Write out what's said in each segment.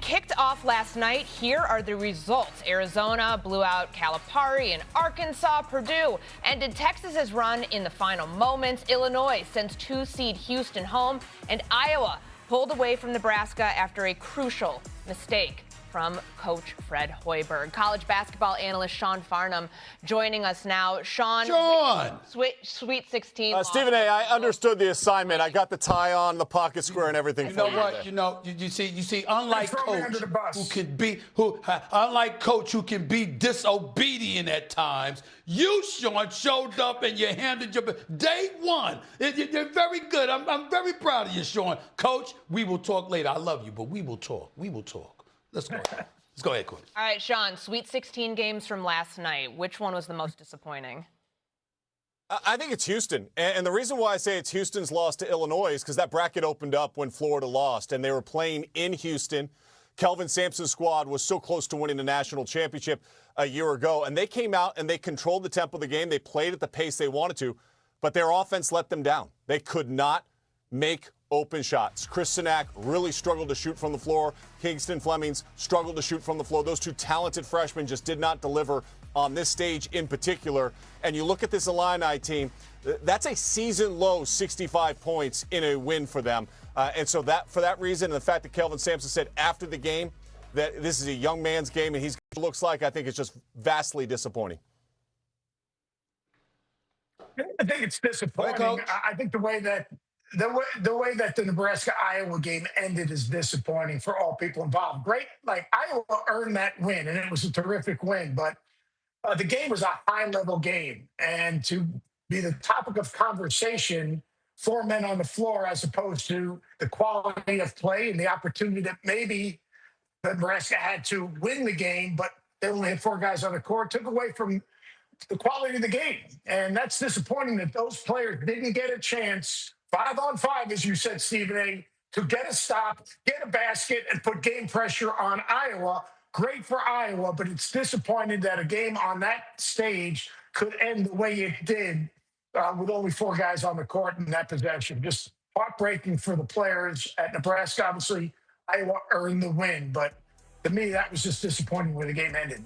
kicked off last night. Here are the results. Arizona blew out Calipari and Arkansas. Purdue ended Texas's run in the final moments. Illinois sends 2-seed Houston home. And Iowa pulled away from Nebraska after a crucial mistake from Coach Fred Hoiberg. College basketball analyst Sean Farnham joining us now. Sean. Sweet 16. Stephen A., I understood the assignment. I got the tie on, the pocket square, and everything. You know what? You see, unlike Coach who can be disobedient at times, you, Sean, showed up and you handled your day one. You're very good. I'm very proud of you, Sean. Coach, we will talk later. I love you, but we will talk. We will talk. Let's go ahead. Let's go ahead, Coach. All right, Sean, Sweet 16 games from last night. Which one was the most disappointing? I think it's Houston. And the reason why I say it's Houston's loss to Illinois is because that bracket opened up when Florida lost, and they were playing in Houston. Kelvin Sampson's squad was so close to winning the national championship a year ago, and they came out and they controlled the tempo of the game. They played at the pace they wanted to, but their offense let them down. They could not make open shots. Chris Sinak really struggled to shoot from the floor. Kingston Flemings struggled to shoot from the floor. Those two talented freshmen just did not deliver on this stage in particular. And you look at this Illini team, that's a season-low 65 points in a win for them. And so that, for that reason, and the fact that Kelvin Sampson said after the game that this is a young man's game and he looks like, I think it's just vastly disappointing. I think it's disappointing. I think the way that the Nebraska-Iowa game ended is disappointing for all people involved. Great, like Iowa earned that win, and it was a terrific win. But the game was a high-level game, and to be the topic of conversation, 4 men on the floor, as opposed to the quality of play and the opportunity that maybe Nebraska had to win the game, but they only had 4 guys on the court, took away from the quality of the game, and that's disappointing that those players didn't get a chance. 5-on-5, as you said, Stephen A., to get a stop, get a basket, and put game pressure on Iowa. Great for Iowa, but it's disappointing that a game on that stage could end the way it did with only 4 guys on the court in that possession. Just heartbreaking for the players at Nebraska. Obviously, Iowa earned the win, but to me, that was just disappointing when the game ended.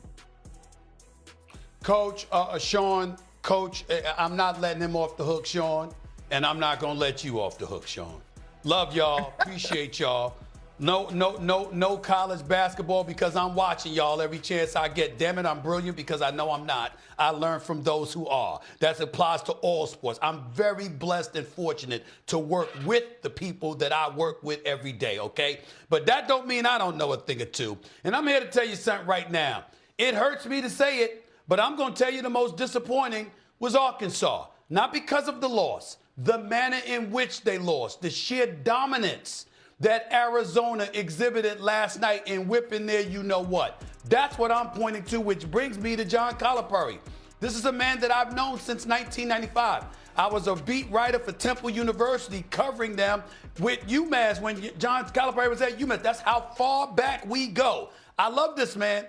Coach, Sean, Coach, I'm not letting him off the hook, Sean. And I'm not going to let you off the hook, Sean. Love y'all. Appreciate y'all. No college basketball because I'm watching y'all every chance I get. Damn it, I'm brilliant because I know I'm not. I learn from those who are. That applies to all sports. I'm very blessed and fortunate to work with the people that I work with every day, okay? But that don't mean I don't know a thing or two. And I'm here to tell you something right now. It hurts me to say it, but I'm going to tell you the most disappointing was Arkansas. Not because of the loss. The manner in which they lost, the sheer dominance that Arizona exhibited last night in whipping their you-know-what. That's what I'm pointing to, which brings me to John Calipari. This is a man that I've known since 1995. I was a beat writer for Temple University covering them with UMass when John Calipari was at UMass. That's how far back we go. I love this man,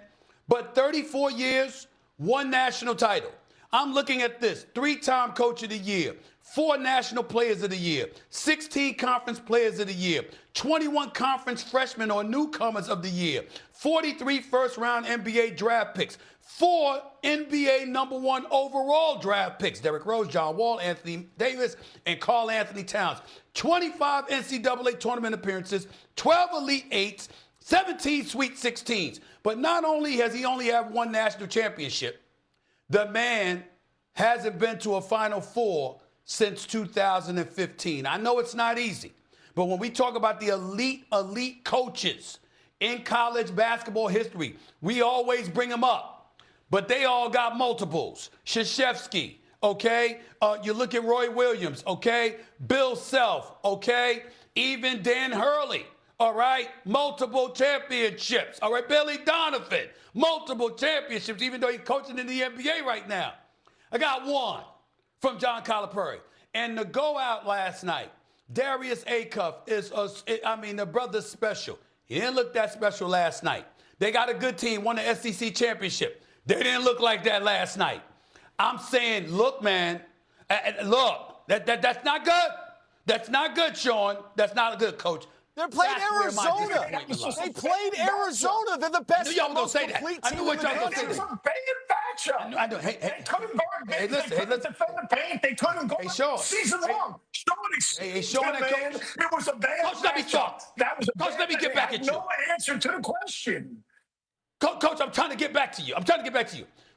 but 34 years, 1 national title. I'm looking at this, 3-time Coach of the Year, 4 National Players of the Year, 16 Conference Players of the Year, 21 Conference Freshmen or Newcomers of the Year, 43 first-round NBA draft picks, 4 NBA #1 overall draft picks, Derrick Rose, John Wall, Anthony Davis, and Karl Anthony Towns, 25 NCAA tournament appearances, 12 Elite 8s, 17 Sweet 16s. But not only has he only had 1 national championship, the man hasn't been to a Final Four since 2015. I know it's not easy, but when we talk about the elite coaches in college basketball history, we always bring them up. But they all got multiples. Krzyzewski, okay? You look at Roy Williams, okay? Bill Self, okay? Even Dan Hurley, all right? Multiple championships, all right? Billy Donovan, multiple championships, even though he's coaching in the NBA right now. I got 1 from John Calipari. And to go out last night, Darius Acuff is, the brother's special. He didn't look that special last night. They got a good team, won the SEC championship. They didn't look like that last night. I'm saying, look, man, look, that's not good. That's not good, Sean. That's not good, Coach. They're playing Arizona. They played Arizona. They're the best. Y'all gonna say that. I knew what y'all gonna say. It was a bad matchup. I know. They couldn't guard. They couldn't defend the paint. They couldn't go season long. Sean, man, it was a bad Coach, let me talk. That was Coach, let me get back at you. No answer to the question. Coach, I'm trying to get back to you.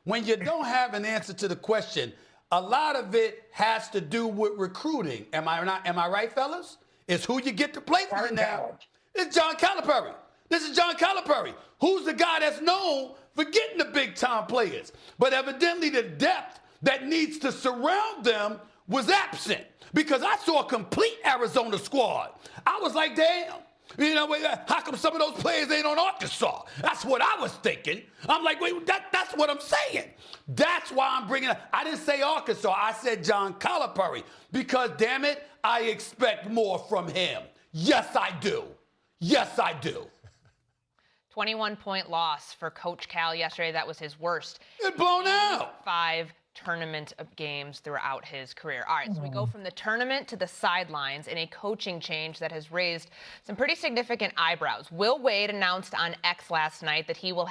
When you don't have an answer to the question, a lot of it has to do with recruiting. Am I right, fellas? It's who you get to play for you now. It's John Calipari. This is John Calipari, who's the guy that's known for getting the big-time players. But evidently the depth that needs to surround them was absent because I saw a complete Arizona squad. I was like, damn. You know, how come some of those players ain't on Arkansas? That's what I was thinking. I'm like, wait, that's what I'm saying. That's why I'm bringing up. I didn't say Arkansas. I said John Calipari because, damn it, I expect more from him. Yes, I do. Yes, I do. 21-point loss for Coach Cal yesterday. That was his worst. It's blown out. 5 tournament of games throughout his career. All right, so we go from the tournament to the sidelines in a coaching change that has raised some pretty significant eyebrows. Will Wade announced on X last night that he will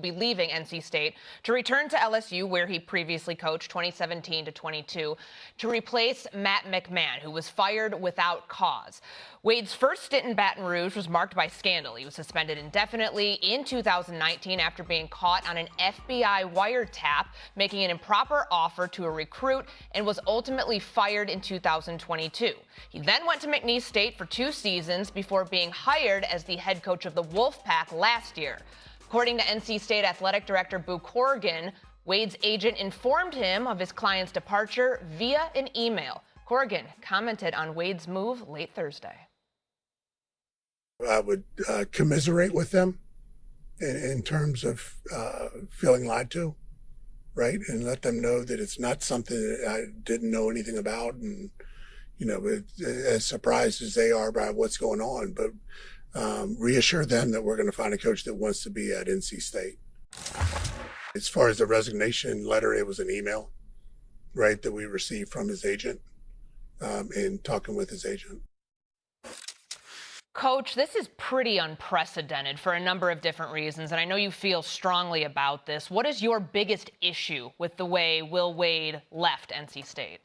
be leaving NC State to return to LSU, where he previously coached 2017 to 22, to replace Matt McMahon, who was fired without cause. Wade's first stint in Baton Rouge was marked by scandal. He was suspended indefinitely in 2019 after being caught on an FBI wiretap, making an improper offer to a recruit, and was ultimately fired in 2022. He then went to McNeese State for 2 seasons before being hired as the head coach of the Wolfpack last year. According to NC State Athletic Director Boo Corrigan, Wade's agent informed him of his client's departure via an email. Corrigan commented on Wade's move late Thursday. I would commiserate with them in terms of feeling lied to, right? And let them know that it's not something that I didn't know anything about. And, you know, as surprised as they are by what's going on, but reassure them that we're going to find a coach that wants to be at NC State. As far as the resignation letter, it was an email, right, that we received from his agent and talking with his agent. Coach, this is pretty unprecedented for a number of different reasons, and I know you feel strongly about this. What is your biggest issue with the way Will Wade left NC State?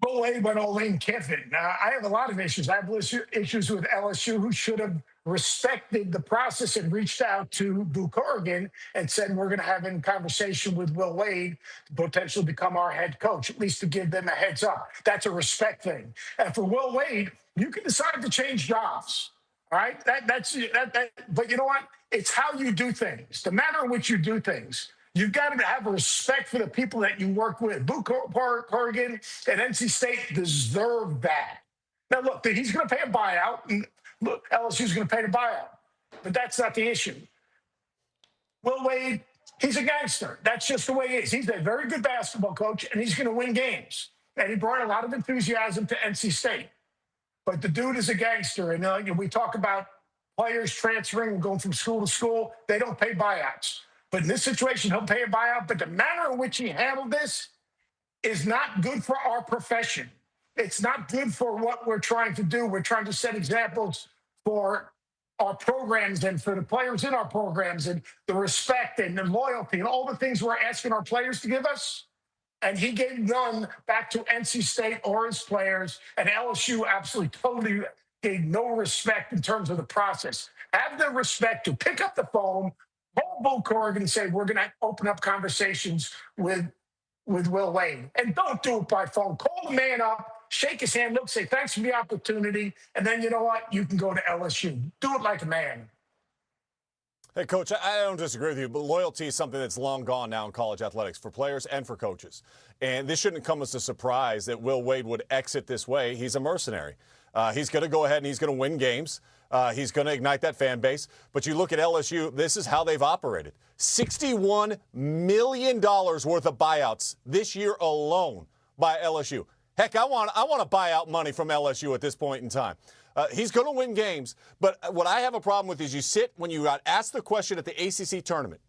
Will Wade went all in Kiffin. I have a lot of issues. I have issues with LSU, who should have respected the process and reached out to Boo Corrigan and said, we're going to have a conversation with Will Wade to potentially become our head coach, at least to give them a heads up. That's a respect thing. And for Will Wade, you can decide to change jobs. All right. But you know what? It's how you do things, the manner in which you do things. You've got to have a respect for the people that you work with. Boo Corrigan and NC State deserve that. Now, look, he's going to pay a buyout. And look, LSU's going to pay the buyout. But that's not the issue. Will Wade, he's a gangster. That's just the way he is. He's a very good basketball coach, and he's going to win games. And he brought a lot of enthusiasm to NC State. But the dude is a gangster. And we talk about players transferring and going from school to school. They don't pay buyouts. But in this situation, he'll pay a buyout. But the manner in which he handled this is not good for our profession. It's not good for what we're trying to do. We're trying to set examples for our programs and for the players in our programs and the respect and the loyalty and all the things we're asking our players to give us. And he gave none back to NC State or his players. And LSU absolutely totally gave no respect in terms of the process. Have the respect to pick up the phone, call Boo Corrigan and say, we're going to open up conversations with Will Wade. And don't do it by phone. Call the man up, shake his hand, look, say, thanks for the opportunity. And then you know what? You can go to LSU. Do it like a man. Hey, Coach, I don't disagree with you, but loyalty is something that's long gone now in college athletics for players and for coaches. And this shouldn't come as a surprise that Will Wade would exit this way. He's a mercenary. He's going to go ahead and he's going to win games. He's going to ignite that fan base. But you look at LSU, this is how they've operated. $61 million worth of buyouts this year alone by LSU. Heck, I want to buy out money from LSU at this point in time. He's going to win games, but what I have a problem with is you sit when you got asked the question at the ACC tournament,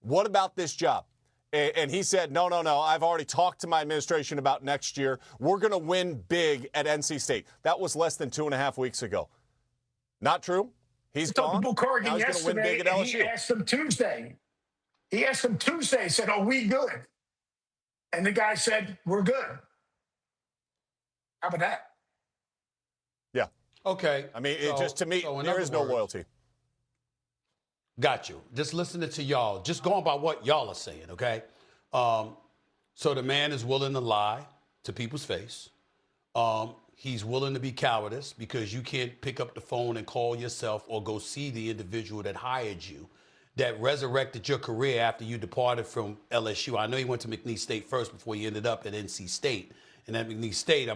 what about this job? And he said, no, I've already talked to my administration about next year. We're going to win big at NC State. That was less than 2.5 weeks ago. Not true? He's gone. Bill Corrigan now he's going to win big at LSU. He asked him Tuesday. He said, are we good? And the guy said, we're good. How about that? Yeah. Okay. I mean, just to me, there is no loyalty. Got you. Just listening to y'all. Just going by what y'all are saying, okay? So the man is willing to lie to people's face. He's willing to be cowardice because you can't pick up the phone and call yourself or go see the individual that hired you, that resurrected your career after you departed from LSU. I know he went to McNeese State first before he ended up at NC State. And at McNeese State, I